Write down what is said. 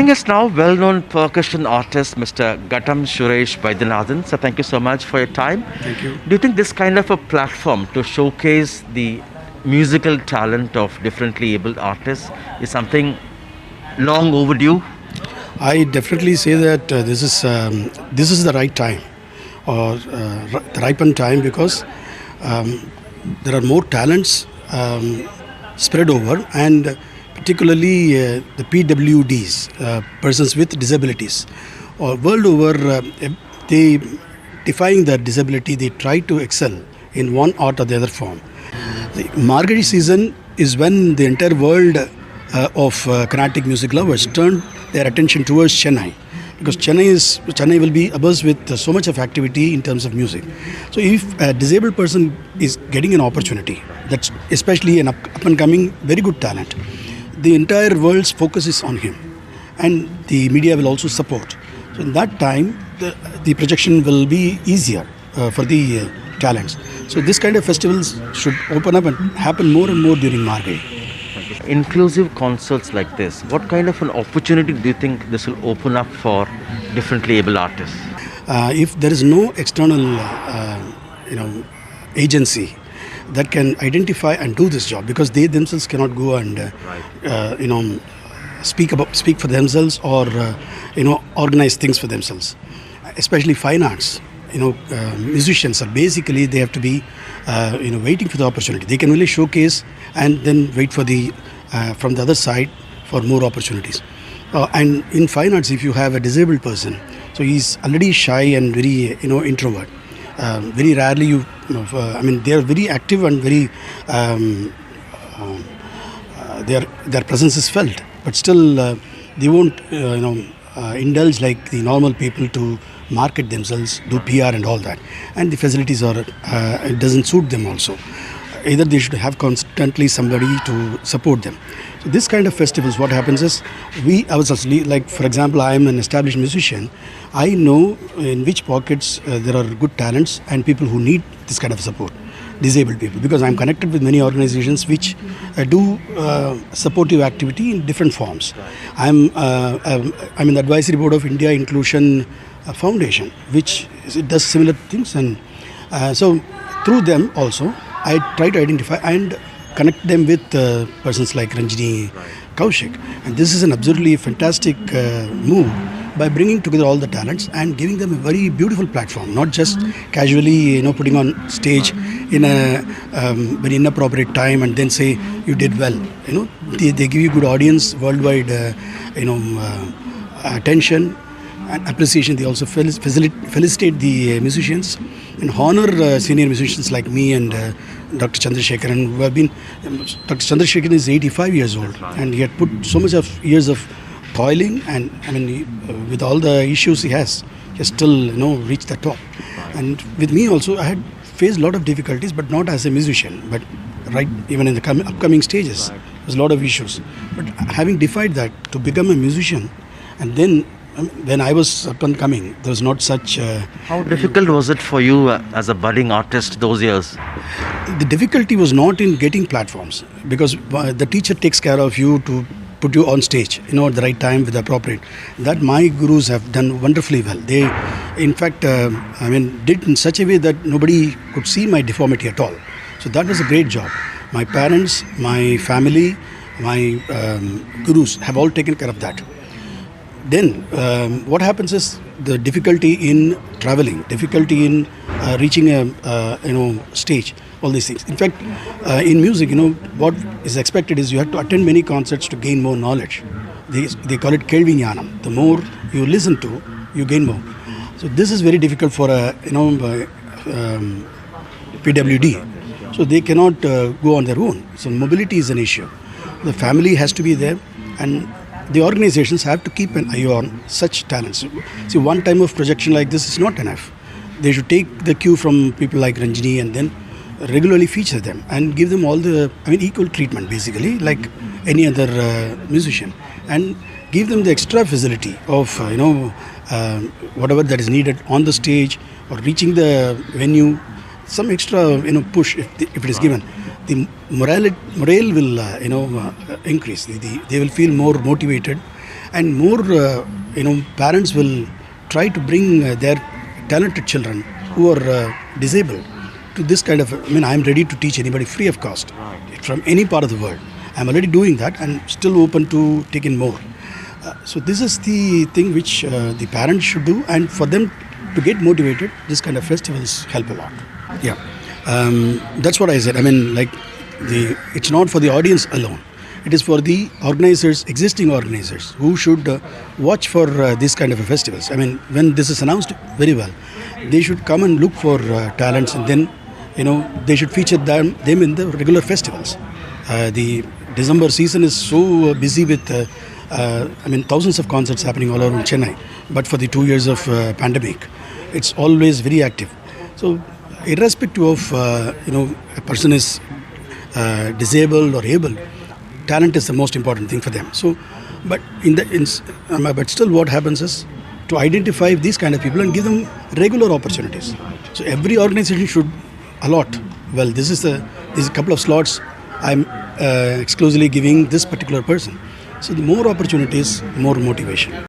Joining us now, well-known percussion artist Mr. Gattam Suresh Vaidyanathan. So thank you so much for your time. Thank you. Do you think this kind of a platform to showcase the musical talent of differently abled artists is something long overdue? I definitely say that this is the right time or the ripened time because there are more talents spread over, and particularly the PWDs, persons with disabilities, or world over, they defying their disability, they try to excel in one art or the other form. The Margazhi season is when the entire world of Carnatic music lovers turn their attention towards Chennai, because Chennai will be abuzz with so much of activity in terms of music. So if a disabled person is getting an opportunity, that's especially an up and coming very good talent, the entire world's focus is on him, and the media will also support. So in that time, the projection will be easier for the talents. So this kind of festivals should open up and happen more and more during Margazhi. Inclusive concerts like this, what kind of an opportunity do you think this will open up for differently able artists? If there is no external, agency that can identify and do this job, because they themselves cannot go and speak for themselves or organize things for themselves, especially fine arts. Musicians are basically, they have to be waiting for the opportunity. They can only showcase and then wait for the from the other side for more opportunities. And in fine arts, if you have a disabled person, so he's already shy and very introvert. Very rarely they are very active and very their presence is felt, but still they won't indulge like the normal people to market themselves, do PR and all that, and the facilities are it doesn't suit them also. Either they should have constantly somebody to support them. So this kind of festivals, what happens is, we ourselves, like for example, I am an established musician, I know in which pockets there are good talents and people who need this kind of support, disabled people, because I am connected with many organizations which do supportive activity in different forms. I'm in the advisory board of India Inclusion Foundation, which it does similar things, and so through them also I try to identify and connect them with persons like Ranjini Kaushik, and this is an absolutely fantastic move by bringing together all the talents and giving them a very beautiful platform, not just casually putting on stage in a very inappropriate time and then say you did well. They give you good audience, worldwide attention and appreciation. They also felicitate the musicians and honor senior musicians like me and Dr. Chandrasekharan, who have been. Dr. Chandrasekharan is 85 years old, and he had put so much of years of toiling, and with all the issues he has still reached the top. And with me also, I had faced a lot of difficulties, but not as a musician, but right even in the upcoming stages, there's a lot of issues. But having defied that to become a musician, and then when I was up and coming, there was not such. How difficult was it for you as a budding artist those years? The difficulty was not in getting platforms, because the teacher takes care of you to put you on stage, at the right time with the appropriate. That my gurus have done wonderfully well. They, in fact, did in such a way that nobody could see my deformity at all. So that was a great job. My parents, my family, my gurus have all taken care of that. Then what happens is the difficulty in traveling, difficulty in reaching a stage, all these things. In fact, in music, what is expected is you have to attend many concerts to gain more knowledge. They call it Kelvi Jnanam. The more you listen to, you gain more. So this is very difficult for a PWD. So they cannot go on their own. So mobility is an issue. The family has to be there, and the organizations have to keep an eye on such talents. See, one time of projection like this is not enough. They should take the cue from people like Ranjini and then regularly feature them and give them all the equal treatment, basically, like any other musician, and give them the extra facility of whatever that is needed on the stage or reaching the venue, some extra push if it is given. The morale will increase. They will feel more motivated and more parents will try to bring their talented children who are disabled to this kind of. I'm ready to teach anybody free of cost from any part of the world. I'm already doing that and still open to take in more. So this is the thing which the parents should do, and for them to get motivated, this kind of festivals help a lot. Yeah, that's what I said. It's not for the audience alone. It is for the organizers, existing organizers, who should watch for this kind of festivals. When this is announced very well, they should come and look for talents, and then they should feature them in the regular festivals. The December season is so busy with thousands of concerts happening all over Chennai, but for the 2 years of pandemic, it's always very active. So irrespective of a person is disabled or able, talent is the most important thing for them. So but still what happens is to identify these kind of people and give them regular opportunities. So every organization should allot, well, this is a couple of slots I'm exclusively giving this particular person. So the more opportunities, more motivation.